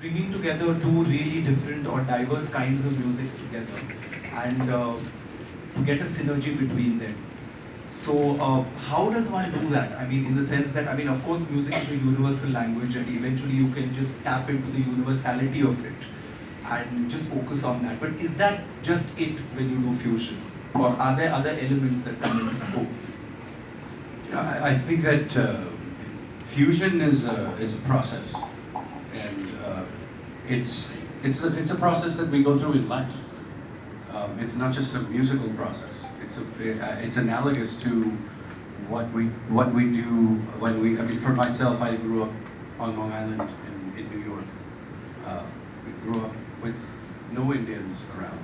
bringing together two really different or diverse kinds of musics together and to get a synergy between them. So how does one do that? I mean, in the sense that, I mean, of course, music is a universal language and eventually you can just tap into the universality of it and just focus on that. But is that just it when you do fusion? Or are there other elements that come into focus? I think that fusion is a process, and it's a process that we go through in life. It's not just a musical process. It's analogous to what we do when we. I mean, for myself, I grew up on Long Island in New York. We grew up with no Indians around,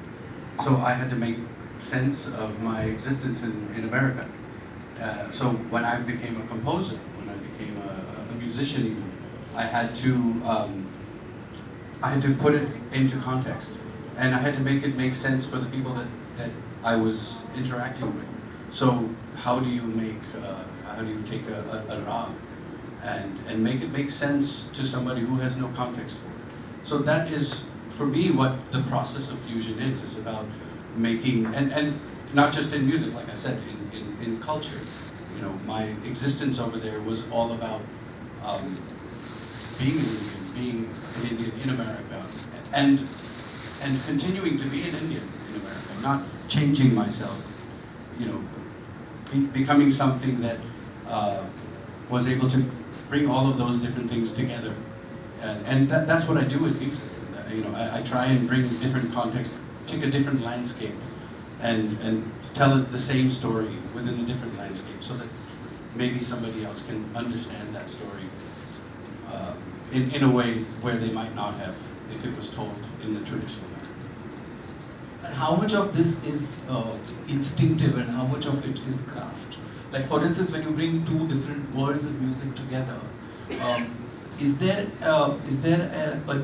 so I had to make sense of my existence in America. So when I became a composer, when I became a musician even, I had to put it into context, and I had to make it make sense for the people that I was interacting with. So how do you take a rag and make it make sense to somebody who has no context for it? So that is, for me, what the process of fusion is. It's about making, and not just in music, like I said, in culture. You know, my existence over there was all about being an Indian in America, and continuing to be an Indian in America, not changing myself. You know, becoming something that was able to bring all of those different things together, and that's what I do with music. You know, I try and bring different context, take a different landscape, and tell it the same story within a different landscape, so that maybe somebody else can understand that story in a way where they might not have if it was told in the traditional manner. And how much of this is instinctive and how much of it is craft? Like, for instance, when you bring two different worlds of music together, is there a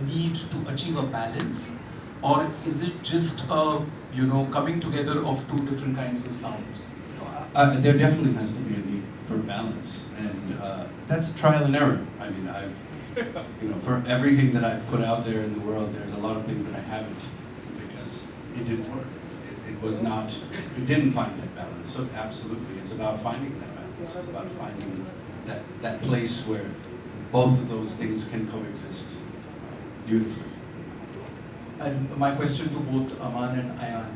need to achieve a balance, or is it just coming together of two different kinds of sounds? There definitely has to be a need for balance, and that's trial and error. I mean, for everything that I've put out there in the world, there's a lot of things that I haven't, because it didn't work. It didn't find that balance. So absolutely, it's about finding that balance. It's about finding that place where both of those things can coexist beautifully. And my question to both Aman and Ayan,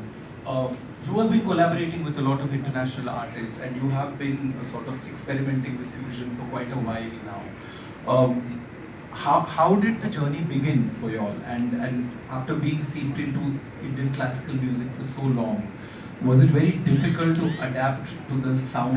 you have been collaborating with a lot of international artists, and you have been sort of experimenting with fusion for quite a while now. How did the journey begin for you all? And after being seeped into Indian classical music for so long, was it very difficult to adapt to the sound